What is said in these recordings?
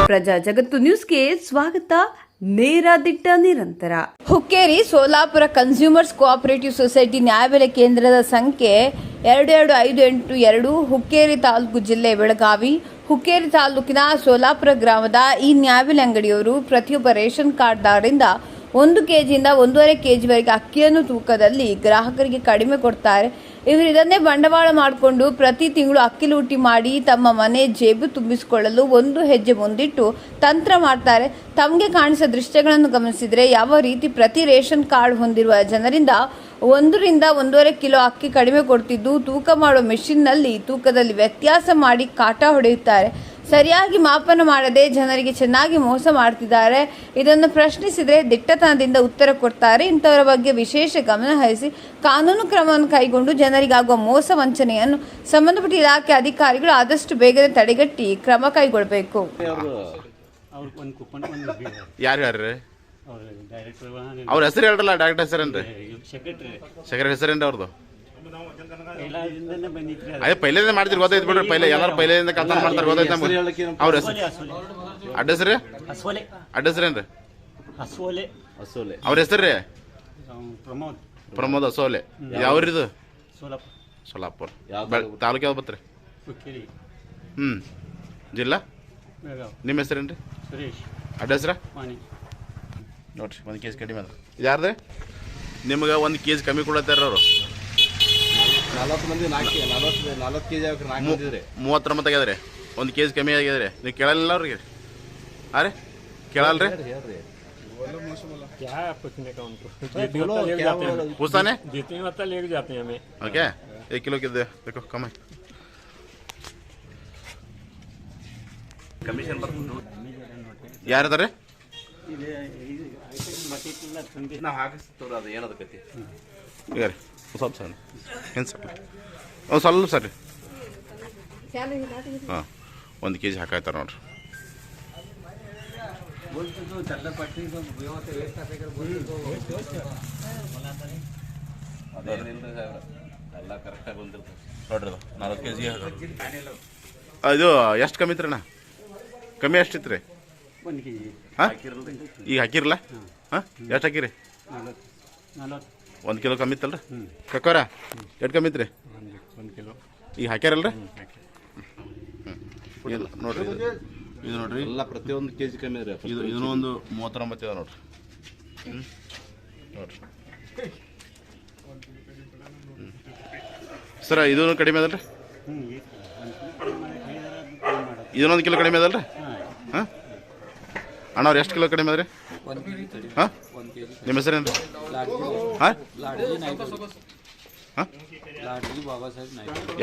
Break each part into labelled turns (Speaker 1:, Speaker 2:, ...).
Speaker 1: ಪ್ರಜಾ ಜಗತ್ತು ನ್ಯೂಸ್ಗೆ ಸ್ವಾಗತ. ನೇರ ದಿಟ್ಟ ನಿರಂತರ. Hukkeri Solapur consumers cooperative society ನ್ಯಾಯಬೆಲೆ ಕೇಂದ್ರದ ಸಂಖ್ಯೆ 22582, ಹುಕ್ಕೇರಿ ತಾಲೂಕು, ಜಿಲ್ಲೆ ಬೆಳಗಾವಿ. ಹುಕ್ಕೇರಿ ತಾಲೂಕಿನ ಸೋಲಾಪುರ ಗ್ರಾಮದ ಈ ನ್ಯಾಯಬೆಲೆ ಅಂಗಡಿಯವರು ಪ್ರತಿಯೊಬ್ಬ ರೇಷನ್ ಕಾರ್ಡ್ದಾರರಿಂದ 1 ಕೆಜಿಯಿಂದ 1.5 ಕೆಜಿವರೆಗೆ ಅಕ್ಕಿಯನ್ನು ತೂಕದಲ್ಲಿ ಗ್ರಾಹಕರಿಗೆ ಕಡಿಮೆ ಕೊಡ್ತಾರೆ. ಇವರು ಇದನ್ನೇ ಬಂಡವಾಳ ಮಾಡಿಕೊಂಡು ಪ್ರತಿ ತಿಂಗಳು ಅಕ್ಕಿ ಲೂಟಿ ಮಾಡಿ ತಮ್ಮ ಮನೆ ಜೇಬು ತುಂಬಿಸಿಕೊಳ್ಳಲು ಒಂದು ಹೆಜ್ಜೆ ಮುಂದಿಟ್ಟು ತಂತ್ರ ಮಾಡ್ತಾರೆ. ತಮಗೆ ಕಾಣಿಸಿದ ದೃಶ್ಯಗಳನ್ನು ಗಮನಿಸಿದರೆ ಯಾವ ರೀತಿ ಪ್ರತಿ ರೇಷನ್ ಕಾರ್ಡ್ ಹೊಂದಿರುವ ಜನರಿಂದ 1 ರಿಂದ 1.5 ಕಿಲೋ ಅಕ್ಕಿ ಕಡಿಮೆ ಕೊಡ್ತಿದ್ದು ತೂಕ ಮಾಡುವ ಮೆಷಿನ್ನಲ್ಲಿ ತೂಕದಲ್ಲಿ ವ್ಯತ್ಯಾಸ ಮಾಡಿ ಕಾಟ ಹೊಡೆಯುತ್ತಾರೆ. ಸರಿಯಾಗಿ ಮಾಪನ ಮಾಡದೆ ಜನರಿಗೆ ಚೆನ್ನಾಗಿ ಮೋಸ ಮಾಡ್ತಿದ್ದಾರೆ. ಇದನ್ನು ಪ್ರಶ್ನಿಸಿದರೆ ದಿಟ್ಟತನದಿಂದ ಉತ್ತರ ಕೊಡ್ತಾರೆ. ಇಂಥವರ ಬಗ್ಗೆ ವಿಶೇಷ ಗಮನ ಹರಿಸಿ ಕಾನೂನು ಕ್ರಮವನ್ನು ಕೈಗೊಂಡು ಜನರಿಗಾಗುವ ಮೋಸ ವಂಚನೆಯನ್ನು ಸಂಬಂಧಪಟ್ಟ ಇಲಾಖೆ ಅಧಿಕಾರಿಗಳು ಆದಷ್ಟು ಬೇಗನೆ ತಡೆಗಟ್ಟಿ ಕ್ರಮ ಕೈಗೊಳ್ಳಬೇಕು.
Speaker 2: ಅವ್ರ ಹೆಸರು ಹೇಳ್ರಲ್ಲ, ಡಾಕ್ಟರ್ ಹೆಸರೇನ್ರಿ? ಸೆಕ್ರೆಟರಿ ಹೆಸರೇನ್ರಿ ಅವ್ರದ್ದು? ಅದೇ ಪೈಲೇದಿಂದ ಮಾಡ್ತೀರಿ, ಗೊತ್ತೈತಿ ಬಿಡ್ರಿ. ಎಲ್ಲರೂ ಪೈಲೇದಿಂದ ಕೆಲಸ ಮಾಡ್ತಾರೆ, ಗೊತ್ತೈತಿ ನಮ್ಗೆ. ಅವ್ರ ಹೆಸರು ಅಡ್ರೆಸ್ ರೀ? ಅಡ್ರೆಸ್ ಏನ್ರಿ ಅವ್ರ ಹೆಸರು ರೀ? ಪ್ರಮೋದ್ ಅಸೋಲೆ. ಯಾವ್ರಿದು? ಸೋಲಾಪುರ. ತಾಲೂಕು ಯಾವ್ದು ಬತ್ರಿ? ಜಿಲ್ಲಾ? ನಿಮ್ಮ ಹೆಸರೇನ್ರಿ? ಅಡ್ರೆಸ್ ರೀ? ನೋಡ್ರಿ, 1 ಕೆಜಿ ಕಡಿಮೆ ಅದ. ಇದು ಯಾರ್ದು? ನಿಮ್ಗೆ 1 ಕೆಜಿ ಕಮ್ಮಿ ಕೊಡತ್ತಾರ ಅವರು.
Speaker 3: 40 ಮಂದಿ 40 ಕೆಜಿ
Speaker 2: 39 ಆಗ್ಯದ್ರಿ. 1 ಕೆಜಿ ಕಮ್ಮಿ ಆಗ್ಯದ್ರಿ. ನೀವು ಕೇಳಲಿಲ್ಲ ಅವ್ರಿಗೆ? ಹಾಂ ರೀ, ಕೇಳಲ್ರಿ? पूछताने
Speaker 4: जितनी मतलब लेके जाते हैं हमें.
Speaker 2: ओके, 1 किलो के दे देखो कम है. कमीशन ಯಾರದಾರೆ?
Speaker 3: ನಾವು ಹಾಕಿಸ್ತವ್ರ, ಅದು ಏನದ ಕತಿ
Speaker 2: ಈಗ ರೀ ಸ್ವಲ್ಪ ಸರ್ ಏನು ಸರ್ ಸ್ವಲ್ಪ ಸರ್ ಹಾಂ 1 ಕೆಜಿ ಹಾಕಾಯ್ತಾರೆ ನೋಡ್ರಿ.
Speaker 3: ಎಲ್ಲ ಕರೆಕ್ಟಾಗಿ ಬಂದಿರ್ತದೆ
Speaker 2: ನೋಡ್ರಿ. 40 ಕೆಜಿ ಇದು ಎಷ್ಟು ಕಮ್ಮಿ ಇತ್ತು ರೀ? ಕಮ್ಮಿ ಎಷ್ಟಿತ್ತು ರೀ?
Speaker 4: 1 ಕೆಜಿ
Speaker 2: ಹಾಂ ಈಗ ಹಾಕಿರಲ್ಲ? ಹಾಂ ಎಷ್ಟು ಹಾಕಿರಿ? 1 ಕಿಲೋ ಕಮ್ಮಿ ಇತ್ತಲ್ರಿ ಕಕ್ಕೋರ? ಎಷ್ಟು ಕಮ್ಮಿ ಇತ್ತು ರೀ?
Speaker 4: 1 ಕಿಲೋ
Speaker 2: ಈಗ ಹಾಕ್ಯಾರಲ್ರಿ? ಇಲ್ಲ ನೋಡ್ರಿ, ಇದು ನೋಡ್ರಿ
Speaker 3: ಎಲ್ಲ ಪ್ರತಿಯೊಂದು ಕೆಜಿ ಕಮ್ಮಿ ರೀ.
Speaker 2: ಇದನ್ನೂ ಒಂದು 39 ಇದೆ ನೋಡ್ರಿ. ನೋಡ್ರಿ ಸರ, ಇದೂ ಕಡಿಮೆ ಅದಲ್ರಿ? ಇದನ್ನೊಂದು ಕಿಲೋ ಕಡಿಮೆ ಅದಲ್ರಿ? ಹಾಂ ಅಣ್ಣ, ಅವ್ರು ಎಷ್ಟು ಕಿಲೋ ಕಡಿಮೆ ಅದ್ರಿ? ಹಾಂ ನಿಮ್ಮ ಹೆಸರೇನು ರೀ? ಹಾಂ ಹಾಂ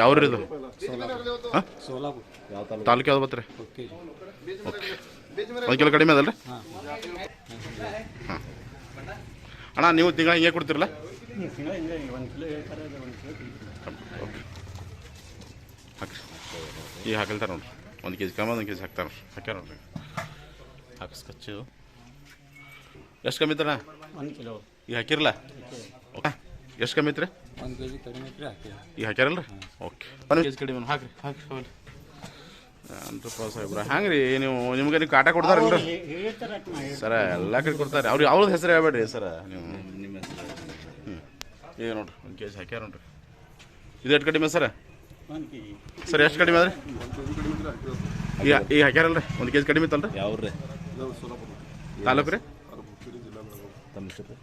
Speaker 2: ಯಾವ್ರಿ ಇದು? ಹಾಂ ತಾಲೂಕು ಯಾವ್ದು ಬತ್ರಿ? ಓಕೆ, 1 ಕಿಲೋ ಕಡಿಮೆ ಅದಲ್ರಿ? ಹಾಂ ಅಣ್ಣ, ನೀವು ತಿಂಗಳ ಹಿಂಗೆ ಕೊಡ್ತಿರಲ್ಲ? ಹಾಕ್ರಿ, ಈಗ ಹಾಕಲ್ತಾರೆ ನೋಡ್ರಿ. 1 ಕೆಜಿ ಕಮ್ಮಿ 1 ಕೆಜಿ ಹಾಕ್ತಾರೆ ನೋಡ್ರಿ. ಹಾಕ್ಯಾರ ನೋಡ್ರಿ, ಹಾಕಿಸ್ಕಚ್ಚು. ಎಷ್ಟು ಕಮ್ಮಿ ಇತ್ತಣ್ಣ?
Speaker 4: 1 ಕಿಲೋ
Speaker 2: ಈಗ ಹಾಕಿರಲ್ಲ? ಓಕೆ, ಎಷ್ಟು ಕಮ್ಮಿ ಇತ್ತು ರೀ?
Speaker 4: 1 ಕೆಜಿ ಕಡಿಮೆ ಇತ್ತು
Speaker 2: ಈಗ ಹಾಕ್ಯಾರಲ್ಲ ರೀ? ಓಕೆ, 1 ಕೆಜಿ ಕಡಿಮೆ ಹಾಕ್ರಿ. ಹೋಗ್ಲಿ ಅಂತ ಸಾಹೇಬ್ರ, ಹಂಗೆ ರೀ ನಿಮ್ಗೆ ನೀವು ಕಾಟ ಕೊಡ್ತಾರಲ್ರಿ ಸರ? ಎಲ್ಲ ಕಡೆ ಕೊಡ್ತಾರೆ. ಅವ್ರದ್ದು ಹೆಸರು ಹೇಳ್ಬೇಡ್ರಿ ಸರ ನೀವು.
Speaker 3: ನಿಮ್ಮ ಹೆಸರು?
Speaker 2: ಈಗ ನೋಡ್ರಿ 1 ಕೆಜಿ ಹಾಕ್ಯಾರ ನೋಡ್ರಿ. ಇದು ಎಷ್ಟು ಕಡಿಮೆ ಸರ?
Speaker 4: 1 ಕೆಜಿ
Speaker 2: ಸರ್ ಎಷ್ಟು ಕಡಿಮೆ ಅದ್ರಿ? ಈಗ ಹಾಕ್ಯಾರಲ್ರಿ? 1 ಕೆಜಿ ಕಡಿಮೆ ಇತ್ತಲ್ರಿ?
Speaker 3: ಯಾವ್ರಿ
Speaker 2: ತಾಲೂಕು ರೀ?
Speaker 3: ತಮ್ಮ ಹೆಸರು?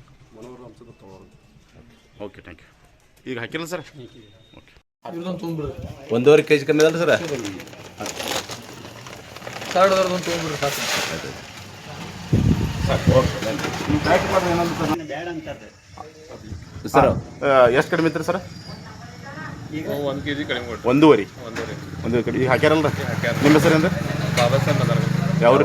Speaker 2: Okay, thank you. ಈಗ ಹಾಕಿರಲ್ಲ ಸರ್? ಓಕೆ,
Speaker 3: 1.5 ಕೆಜಿ ಕಮ್ಮಿ ಅದಲ್ಲ ಸರ?
Speaker 2: ಸರ್ ಎಷ್ಟು ಕಡಿಮೆ ಇತ್ತು ಸರ್?
Speaker 4: 1 ಕೆಜಿ ಕಡಿಮೆ ಕೊಡ್ತೀವಿ.
Speaker 2: 1.5 ಕಡಿಮೆ. ಈಗ ಹಾಕ್ಯಾರಲ್ರಿ? ನಿಮ್ಮ ಹೆಸರೇನು?
Speaker 4: ಬಾಬಾ ಸಾಹೇಬ್
Speaker 2: ಯಾವ್ರಿ?